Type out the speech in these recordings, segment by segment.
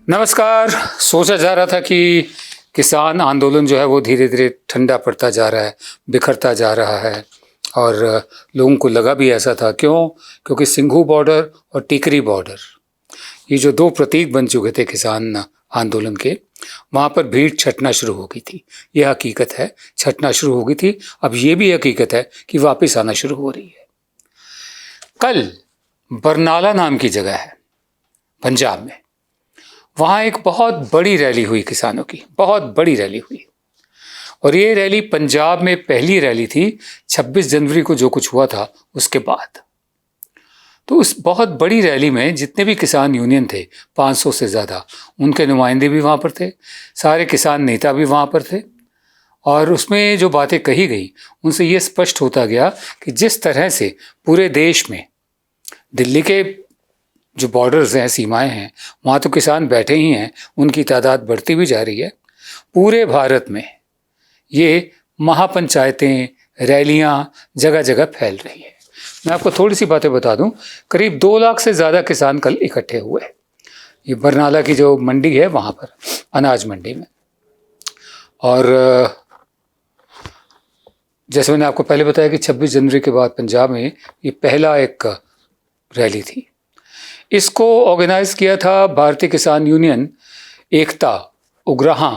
नमस्कार। सोचा जा रहा था कि किसान आंदोलन जो है वो धीरे धीरे ठंडा पड़ता जा रहा है, बिखरता जा रहा है और लोगों को लगा भी ऐसा था। क्यों? क्योंकि सिंघू बॉर्डर और टिकरी बॉर्डर, ये जो दो प्रतीक बन चुके थे किसान आंदोलन के, वहाँ पर भीड़ छटना शुरू हो गई थी। यह हकीकत है, छटना शुरू हो गई थी। अब ये भी हकीकत है कि वापस आना शुरू हो रही है। कल बरनाला नाम की जगह है पंजाब में, वहाँ एक बहुत बड़ी रैली हुई किसानों की, बहुत बड़ी रैली हुई। और ये रैली पंजाब में पहली रैली थी 26 जनवरी को जो कुछ हुआ था उसके बाद। तो उस बहुत बड़ी रैली में जितने भी किसान यूनियन थे, 500 से ज़्यादा, उनके नुमाइंदे भी वहाँ पर थे, सारे किसान नेता भी वहाँ पर थे। और उसमें जो बातें कही गई उनसे ये स्पष्ट होता गया कि जिस तरह से पूरे देश में दिल्ली के जो बॉर्डर्स हैं, सीमाएं हैं, वहाँ तो किसान बैठे ही हैं, उनकी तादाद बढ़ती भी जा रही है। पूरे भारत में ये महापंचायतें, रैलियाँ जगह जगह फैल रही है। मैं आपको थोड़ी सी बातें बता दूं। करीब 2 लाख से ज़्यादा किसान कल इकट्ठे हुए। ये बरनाला की जो मंडी है वहाँ पर, अनाज मंडी में। और जैसे मैंने आपको पहले बताया कि 26 जनवरी के बाद पंजाब में ये पहला एक रैली थी। इसको ऑर्गेनाइज किया था भारतीय किसान यूनियन एकता उग्रहा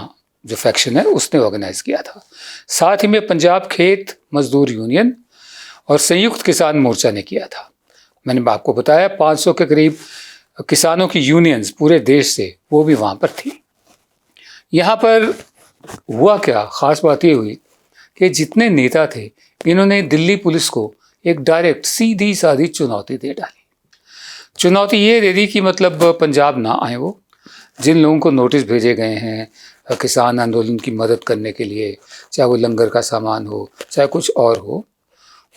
जो फैक्शन है उसने ऑर्गेनाइज किया था। साथ ही में पंजाब खेत मजदूर यूनियन और संयुक्त किसान मोर्चा ने किया था। मैंने आपको बताया 500 के करीब किसानों की यूनियंस पूरे देश से, वो भी वहाँ पर थी। यहाँ पर हुआ क्या, ख़ास बात ये हुई कि जितने नेता थे, इन्होंने दिल्ली पुलिस को एक डायरेक्ट सीधी साधी चुनौती दे डाली। चुनौती ये दे दी कि मतलब पंजाब ना आए वो। जिन लोगों को नोटिस भेजे गए हैं किसान आंदोलन की मदद करने के लिए, चाहे वो लंगर का सामान हो, चाहे कुछ और हो,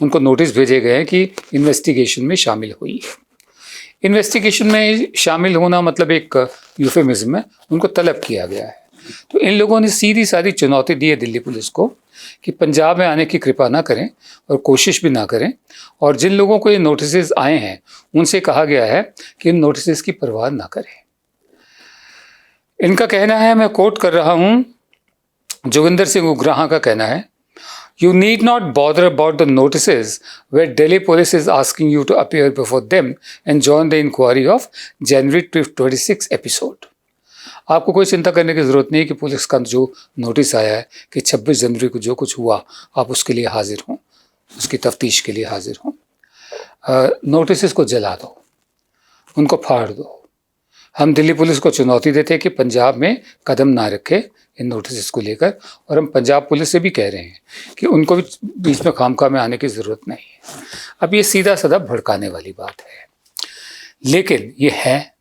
उनको नोटिस भेजे गए हैं कि इन्वेस्टिगेशन में शामिल हुई है। इन्वेस्टिगेशन में शामिल होना मतलब एक यूफेमिज्म है, उनको तलब किया गया है। तो इन लोगों ने सीधी साधी चुनौती दी है दिल्ली पुलिस को कि पंजाब में आने की कृपा ना करें और कोशिश भी ना करें। और जिन लोगों को ये नोटिस आए हैं उनसे कहा गया है कि इन नोटिस की परवाह ना करें। इनका कहना है, मैं कोट कर रहा हूँ, जोगिंदर सिंह उग्राहा का कहना है, You need not bother about the notices where Delhi police is asking you to appear before them and join the inquiry of January 26 episode. आपको कोई चिंता करने की ज़रूरत नहीं कि पुलिस का जो नोटिस आया है कि 26 जनवरी को जो कुछ हुआ आप उसके लिए हाजिर हों, उसकी तफ्तीश के लिए हाजिर हों। नोटिस को जला दो, उनको फाड़ दो। हम दिल्ली पुलिस को चुनौती देते हैं कि पंजाब में कदम ना रखे इन नोटिस को लेकर। और हम पंजाब पुलिस से भी कह रहे हैं कि उनको भी बीच में खामखा में आने की ज़रूरत नहीं है। अब ये सीधा साधा भड़काने वाली बात है, लेकिन ये है,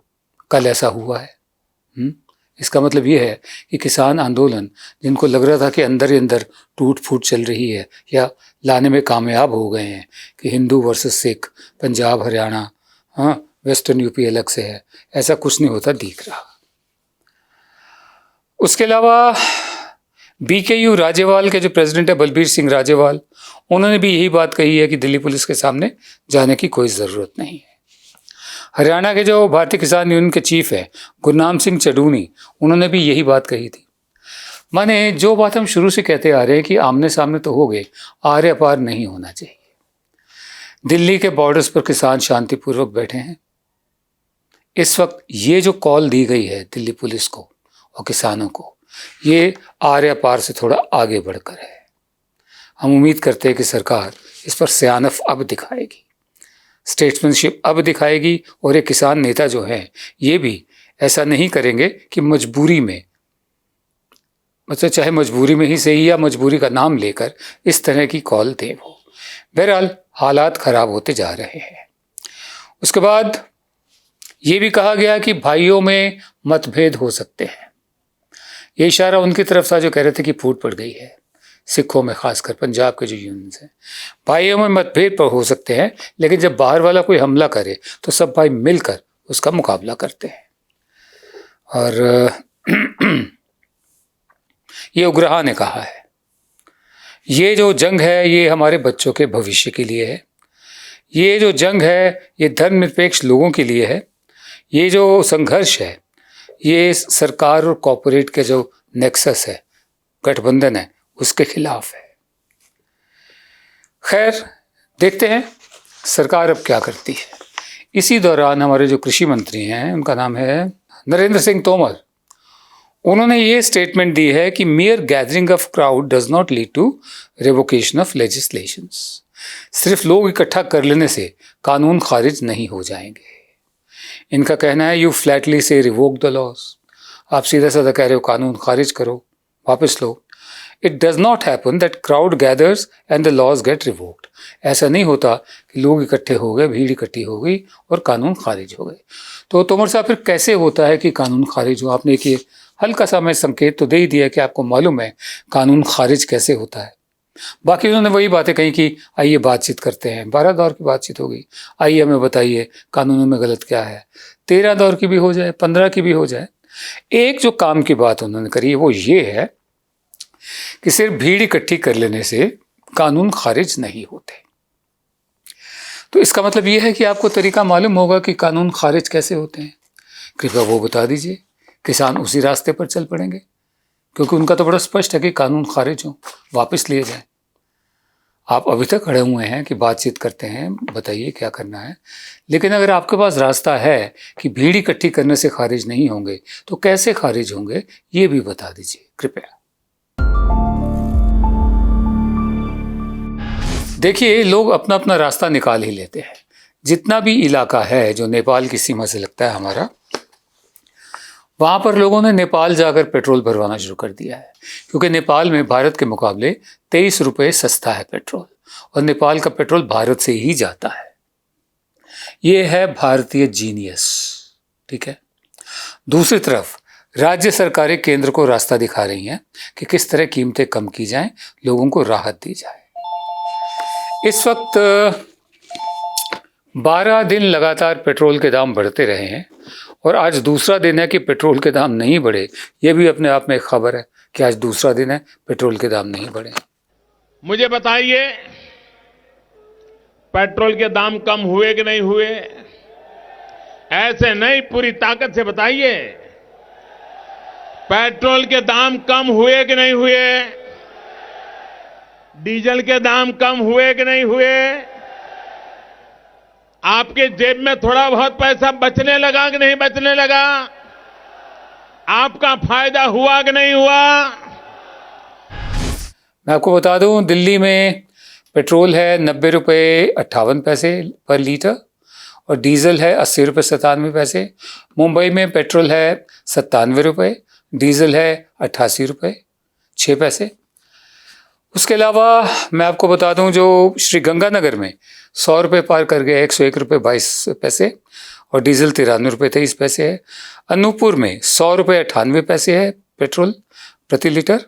कल ऐसा हुआ है। इसका मतलब ये है कि किसान आंदोलन, जिनको लग रहा था कि अंदर ही अंदर टूट फूट चल रही है या लाने में कामयाब हो गए हैं कि हिंदू वर्सेस सिख, पंजाब हरियाणा, हाँ वेस्टर्न यूपी अलग से है, ऐसा कुछ नहीं होता दिख रहा। उसके अलावा बीकेयू राजेवाल के जो प्रेसिडेंट है बलबीर सिंह राजेवाल, उन्होंने भी यही बात कही है कि दिल्ली पुलिस के सामने जाने की कोई ज़रूरत नहीं है। हरियाणा के जो भारतीय किसान यूनियन के चीफ है गुरनाम सिंह चडूनी, उन्होंने भी यही बात कही थी। माने जो बात हम शुरू से कहते आ रहे हैं कि आमने सामने तो हो गए, आरे अपार नहीं होना चाहिए। दिल्ली के बॉर्डर्स पर किसान शांतिपूर्वक बैठे हैं। इस वक्त ये जो कॉल दी गई है दिल्ली पुलिस को और किसानों को, ये आर्य पार से थोड़ा आगे बढ़कर है। हम उम्मीद करते हैं कि सरकार इस पर सियानत अब दिखाएगी, स्टेट्समैनशिप अब दिखाएगी। और ये किसान नेता जो हैं ये भी ऐसा नहीं करेंगे कि मजबूरी में, मतलब चाहे मजबूरी में ही सही या मजबूरी का नाम लेकर इस तरह की कॉल दें वो। बहरहाल हालात ख़राब होते जा रहे हैं। उसके बाद ये भी कहा गया कि भाइयों में मतभेद हो सकते हैं। ये इशारा उनकी तरफ था जो कह रहे थे कि फूट पड़ गई है सिखों में, खासकर पंजाब के जो यूनियंस हैं। भाइयों में मतभेद पर हो सकते हैं, लेकिन जब बाहर वाला कोई हमला करे तो सब भाई मिलकर उसका मुकाबला करते हैं। और ये उग्रहा ने कहा है, ये जो जंग है ये हमारे बच्चों के भविष्य के लिए है। ये जो जंग है ये धर्मनिरपेक्ष लोगों के लिए है। ये जो संघर्ष है ये सरकार और कॉरपोरेट के जो नेक्सस है, गठबंधन है, उसके खिलाफ है। खैर, देखते हैं सरकार अब क्या करती है। इसी दौरान हमारे जो कृषि मंत्री हैं, उनका नाम है नरेंद्र सिंह तोमर, उन्होंने ये स्टेटमेंट दी है कि mere gathering of crowd does not lead to revocation of legislations. सिर्फ लोग इकट्ठा कर लेने से कानून खारिज नहीं हो जाएंगे। इनका कहना है यू फ्लैटली से रिवोक द लॉज, आप सीधा साधा कह रहे हो कानून खारिज करो, वापस लो। It does not happen that crowd gathers and the laws get revoked. ऐसा नहीं होता कि लोग इकट्ठे हो गए, भीड़ इकट्ठी हो गई और कानून खारिज हो गए। तो तोमर साहब, फिर कैसे होता है कि कानून खारिज हो? आपने एक हल्का सा मैं संकेत तो दे ही दिया कि आपको मालूम है कानून खारिज कैसे होता है। बाकी उन्होंने वही बातें कही कि आइए बातचीत करते हैं। 12 दौर की बातचीत हो गई, आइए हमें बताइए कानूनों में गलत क्या है। 13 दौर की भी हो जाए, 15 की भी हो जाए। एक जो काम की बात उन्होंने करी वो ये है कि सिर्फ भीड़ इकट्ठी कर लेने से कानून खारिज नहीं होते। तो इसका मतलब ये है कि आपको तरीका मालूम होगा कि कानून खारिज कैसे होते हैं। कृपया वो बता दीजिए। किसान उसी रास्ते पर चल पड़ेंगे, क्योंकि उनका तो बड़ा स्पष्ट है कि कानून खारिज हो, वापस लिए जाए। आप अभी तक खड़े हुए हैं कि बातचीत करते हैं, बताइए क्या करना है। लेकिन अगर आपके पास रास्ता है कि भीड़ इकट्ठी करने से खारिज नहीं होंगे, तो कैसे खारिज होंगे ये भी बता दीजिए कृपया। देखिए, लोग अपना अपना रास्ता निकाल ही लेते हैं। जितना भी इलाका है जो नेपाल की सीमा से लगता है हमारा, वहाँ पर लोगों ने नेपाल जाकर पेट्रोल भरवाना शुरू कर दिया है, क्योंकि नेपाल में भारत के मुकाबले 23 रुपये सस्ता है पेट्रोल, और नेपाल का पेट्रोल भारत से ही जाता है। ये है भारतीय जीनियस, ठीक है। दूसरी तरफ राज्य सरकारें केंद्र को रास्ता दिखा रही हैं कि किस तरह कीमतें कम की जाएं, लोगों को राहत दी जाए। इस वक्त 12 दिन लगातार पेट्रोल के दाम बढ़ते रहे हैं, और आज दूसरा दिन है कि पेट्रोल के दाम नहीं बढ़े। ये भी अपने आप में एक खबर है कि आज दूसरा दिन है पेट्रोल के दाम नहीं बढ़े। मुझे बताइए, पेट्रोल के दाम कम हुए कि नहीं हुए? ऐसे नहीं, पूरी ताकत से बताइए, पेट्रोल के दाम कम हुए कि नहीं हुए? डीजल के दाम कम हुए कि नहीं हुए? आपके जेब में थोड़ा बहुत पैसा बचने लगा कि नहीं बचने लगा? आपका फायदा हुआ कि नहीं हुआ? मैं आपको बता दूं, दिल्ली में पेट्रोल है 90 रुपये 58 पैसे पर लीटर, और डीजल है 80 रुपये 97 पैसे। मुंबई में पेट्रोल है 97 रुपये, डीजल है 88 रुपये 6 पैसे। उसके अलावा मैं आपको बता दूं, जो श्री गंगानगर में 100 रुपये पार कर गया, 101 रुपये 22 पैसे, और डीजल 93 रुपये 23 पैसे है। अनूपपुर में 100 रुपये 98 पैसे है पेट्रोल प्रति लीटर,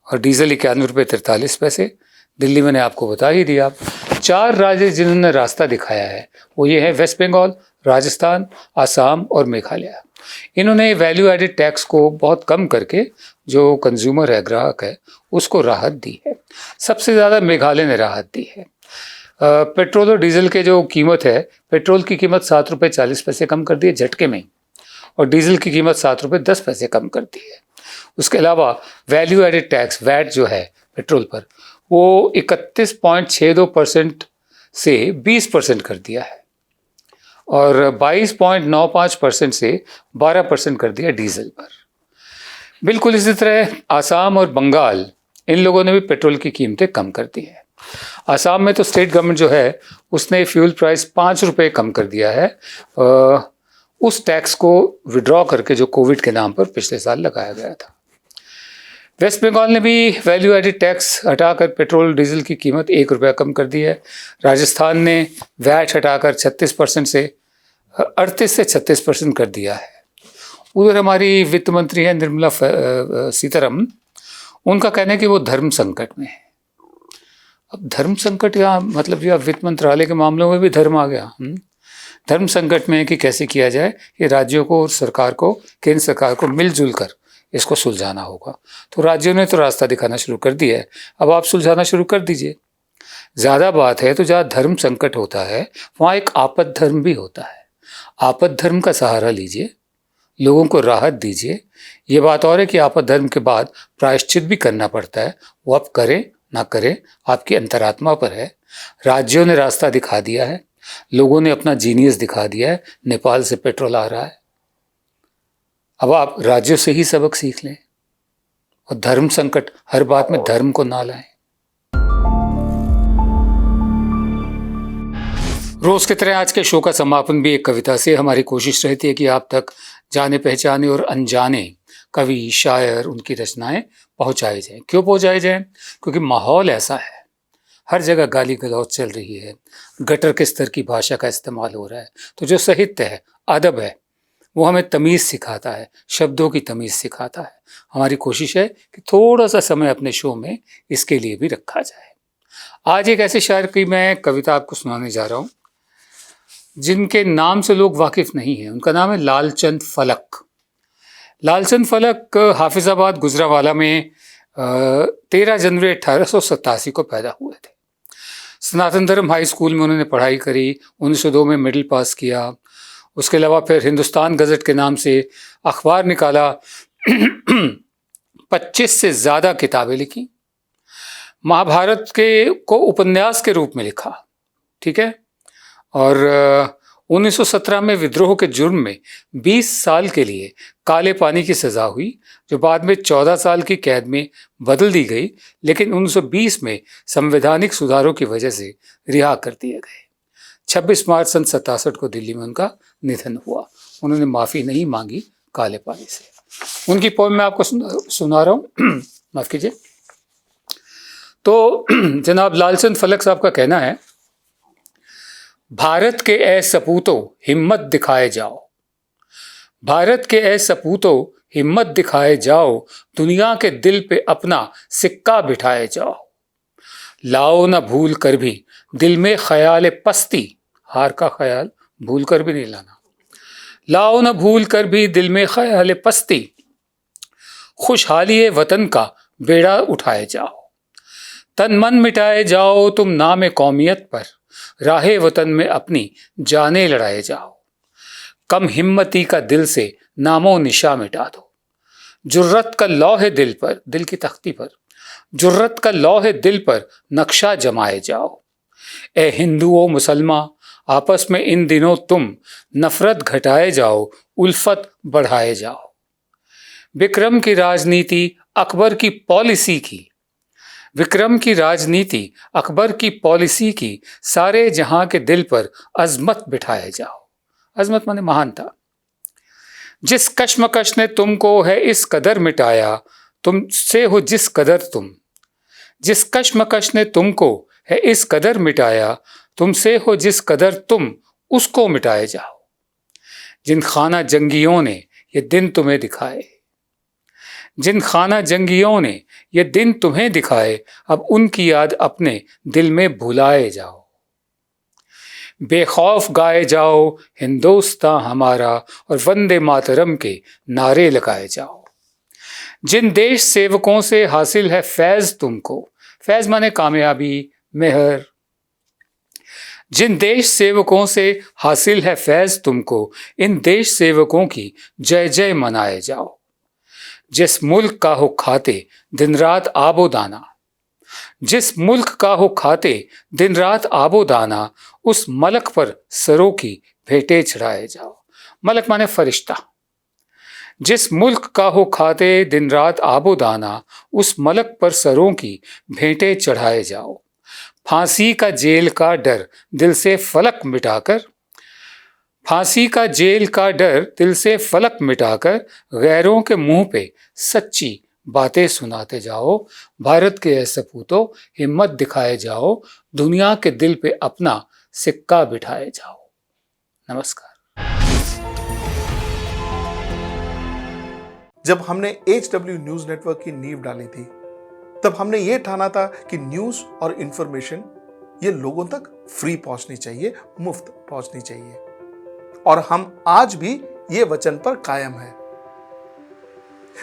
और डीजल 91 रुपये 43 पैसे। दिल्ली मैंने आपको बता ही दिया। 4 राज्य जिन्होंने रास्ता दिखाया है वो ये है वेस्ट बंगाल, राजस्थान, आसाम और मेघालय। इन्होंने वैल्यू एडेड टैक्स को बहुत कम करके जो कंज्यूमर है, ग्राहक है, उसको राहत दी है। सबसे ज़्यादा मेघालय ने राहत दी है। पेट्रोल और डीजल के जो कीमत है, पेट्रोल की कीमत 7 रुपये 40 पैसे कम कर दी है झटके में, और डीजल की कीमत 7 रुपये 10 पैसे कम कर दी है। उसके अलावा वैल्यू एडेड टैक्स वैट जो है पेट्रोल पर, वो 31.62% से 20% कर दिया है, और 22.95% से 12% कर दिया डीजल पर। बिल्कुल इसी तरह आसाम और बंगाल, इन लोगों ने भी पेट्रोल की कीमतें कम कर दी है। आसाम में तो स्टेट गवर्नमेंट जो है उसने फ्यूल प्राइस 5 रुपये कम कर दिया है, उस टैक्स को विड्रॉ करके जो कोविड के नाम पर पिछले साल लगाया गया था। वेस्ट बंगाल ने भी वैल्यू एडेड टैक्स हटाकर पेट्रोल डीजल की कीमत 1 रुपया कम कर दी है। राजस्थान ने वैट हटाकर 36% से 38 से 36% कर दिया है। उधर हमारी वित्त मंत्री है निर्मला सीतारमण, उनका कहना है कि वो धर्म संकट में है। अब धर्म संकट या मतलब या वित्त मंत्रालय के मामलों में भी धर्म आ गया। धर्म संकट में है कि कैसे किया जाए, कि राज्यों को और सरकार को, केंद्र सरकार को मिलजुल कर इसको सुलझाना होगा। तो राज्यों ने तो रास्ता दिखाना शुरू कर दिया है, अब आप सुलझाना शुरू कर दीजिए। ज़्यादा बात है तो जहाँ धर्म संकट होता है वहाँ एक आपद धर्म भी होता है। आपद धर्म का सहारा लीजिए, लोगों को राहत दीजिए। ये बात और है कि आपद धर्म के बाद प्रायश्चित भी करना पड़ता है, वो आप करें ना करें आपकी अंतरात्मा पर है। राज्यों ने रास्ता दिखा दिया है, लोगों ने अपना जीनियस दिखा दिया है। नेपाल से पेट्रोल आ रहा है, अब आप राज्यों से ही सबक सीख लें और धर्म संकट, हर बात में धर्म को ना लाएं। रोज की तरह आज के शो का समापन भी एक कविता से। हमारी कोशिश रहती है कि आप तक जाने पहचाने और अनजाने कवि, शायर, उनकी रचनाएं पहुंचाई जाएं। क्यों पहुंचाई जाएं? क्योंकि माहौल ऐसा है, हर जगह गाली गलौज चल रही है, गटर के स्तर की भाषा का इस्तेमाल हो रहा है। तो जो साहित्य है, अदब है, वो हमें तमीज़ सिखाता है, शब्दों की तमीज़ सिखाता है। हमारी कोशिश है कि थोड़ा सा समय अपने शो में इसके लिए भी रखा जाए। आज एक ऐसे शायर की मैं कविता आपको सुनाने जा रहा हूँ जिनके नाम से लोग वाकिफ नहीं हैं। उनका नाम है लालचंद फलक। लालचंद फलक हाफिजाबाद गुजरावाला में 13 जनवरी 1887 को पैदा हुए थे। सनातन धर्म हाई स्कूल में उन्होंने पढ़ाई करी, 1902 में मिडिल पास किया। उसके अलावा फिर हिंदुस्तान गज़ट के नाम से अखबार निकाला, 25 से ज़्यादा किताबें लिखी, महाभारत को उपन्यास के रूप में लिखा, ठीक है। और 1917 में विद्रोह के जुर्म में 20 साल के लिए काले पानी की सज़ा हुई, जो बाद में 14 साल की कैद में बदल दी गई, लेकिन 1920 में संवैधानिक सुधारों की वजह से रिहा कर दिए गए। 26 मार्च सन 67 को दिल्ली में उनका निधन हुआ। उन्होंने माफ़ी नहीं मांगी काले पानी से। उनकी पोएम मैं आपको सुना रहा हूँ, माफ़ कीजिए। तो जनाब लालचंद फलक साहब का कहना है, भारत के ए सपूतों हिम्मत दिखाए जाओ, भारत के ए सपूतों हिम्मत दिखाए जाओ, दुनिया के दिल पे अपना सिक्का बिठाए जाओ। लाओ न भूल कर भी दिल में ख्याल पस्ती, हार का ख्याल भूल कर भी नहीं लाना। लाओ न भूल कर भी दिल में ख्याल पस्ती, खुशहाली वतन का बेड़ा उठाए जाओ। तन मन मिटाए जाओ तुम नाम कौमियत पर, राहे वतन में अपनी जाने लड़ाए जाओ। कम हिम्मती का दिल से नामो निशा मिटा दो, जुर्रत का लौह दिल पर, दिल की तख्ती पर, जुर्रत का लौह दिल पर नक्शा जमाए जाओ। ए हिंदुओं मुसलमान आपस में इन दिनों तुम नफरत घटाए जाओ, उल्फत बढ़ाए जाओ। विक्रम की राजनीति अकबर की पॉलिसी की, विक्रम की राजनीति अकबर की पॉलिसी की, सारे जहां के दिल पर अजमत बिठाए जाओ। अजमत माने महानता। जिस कश्मकश ने तुमको है इस कदर मिटाया, तुमसे हो जिस कदर तुम, जिस कश्मकश ने तुमको है इस कदर मिटाया, तुमसे हो जिस कदर तुम, उसको मिटाए जाओ। जिन खाना जंगियों ने ये दिन तुम्हें दिखाए, जिन खाना जंगियों ने ये दिन तुम्हें दिखाए, अब उनकी याद अपने दिल में भुलाए जाओ। बेखौफ गाए जाओ हिंदुस्तां हमारा, और वंदे मातरम के नारे लगाए जाओ। जिन देश सेवकों से हासिल है फैज तुमको, फैज माने कामयाबी, मेहर। जिन देश सेवकों से हासिल है फैज तुमको, इन देश सेवकों की जय जय मनाए जाओ। जिस मुल्क का हो खाते दिन रात आबो दाना, जिस मुल्क का हो खाते दिन रात आबो दाना, उस मलक पर सरों की भेंटें चढ़ाए जाओ। मलक माने फरिश्ता। जिस मुल्क का हो खाते दिन रात आबो दाना, उस मलक पर सरों की भेंटें चढ़ाए जाओ। फांसी का जेल का डर दिल से फलक मिटाकर, फांसी का जेल का डर दिल से फलक मिटाकर, गैरों के मुंह पे सच्ची बातें सुनाते जाओ। भारत के ऐसे सपूतों हिम्मत दिखाए जाओ, दुनिया के दिल पे अपना सिक्का बिठाए जाओ। नमस्कार। जब हमने HW न्यूज नेटवर्क की नींव डाली थी, तब हमने ये ठाना था कि न्यूज और इंफॉर्मेशन ये लोगों तक फ्री पहुंचनी चाहिए, मुफ्त पहुंचनी चाहिए, और हम आज भी ये वचन पर कायम हैं।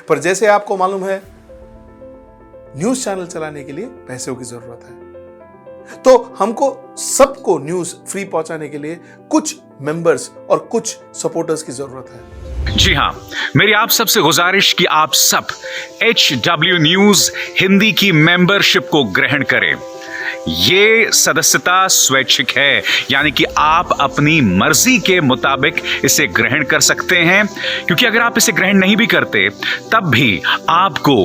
पर जैसे आपको मालूम है, न्यूज चैनल चलाने के लिए पैसों की जरूरत है, तो हमको सबको न्यूज फ्री पहुंचाने के लिए कुछ मेंबर्स और कुछ सपोर्टर्स की जरूरत है। जी हाँ, मेरी आप सबसे गुजारिश कि आप सब HW न्यूज हिंदी की मेंबरशिप को ग्रहण करें। ये सदस्यता स्वैच्छिक है, यानी कि आप अपनी मर्जी के मुताबिक इसे ग्रहण कर सकते हैं, क्योंकि अगर आप इसे ग्रहण नहीं भी करते तब भी आपको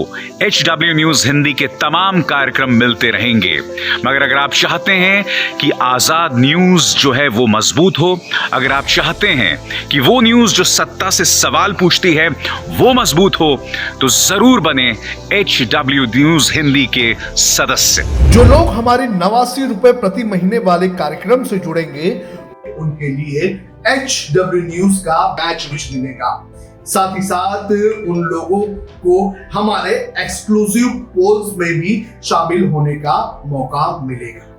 HW न्यूज हिंदी के तमाम कार्यक्रम मिलते रहेंगे। मगर अगर आप चाहते हैं कि आजाद न्यूज जो है वो मजबूत हो, अगर आप चाहते हैं कि वो न्यूज जो सत्ता से सवाल पूछती है वो मजबूत हो, तो जरूर बने HW न्यूज हिंदी के सदस्य। जो लोग हमारे 89 रुपए प्रति महीने वाले कार्यक्रम से जुड़ेंगे उनके लिए HW न्यूज का बैच विश मिलेगा। साथ ही साथ उन लोगों को हमारे एक्सक्लूसिव पोल्स में भी शामिल होने का मौका मिलेगा।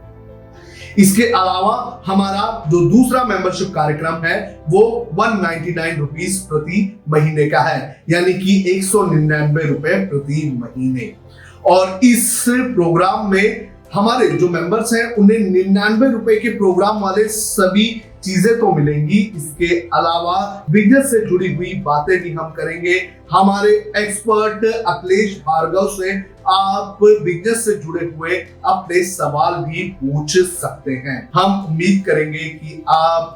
इसके अलावा हमारा जो दूसरा मेंबरशिप कार्यक्रम है वो 199 रुपीस प्रति महीने का है, यानी कि 199 रुपए प्रति महीने। और इस प्रोग्राम में हमारे जो मेंबर्स हैं उन्हें 99 रुपए के प्रोग्राम वाले सभी चीजें तो मिलेंगी। इसके अलावा बिजनेस से जुड़ी हुई बातें भी हम करेंगे। हमारे एक्सपर्ट अखिलेश भार्गव से आप बिजनेस से जुड़े हुए अपने सवाल भी पूछ सकते हैं। हम उम्मीद करेंगे कि आप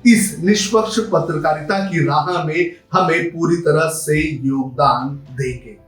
इस निष्पक्ष पत्रकारिता की राह में हमें पूरी तरह से योगदान देंगे।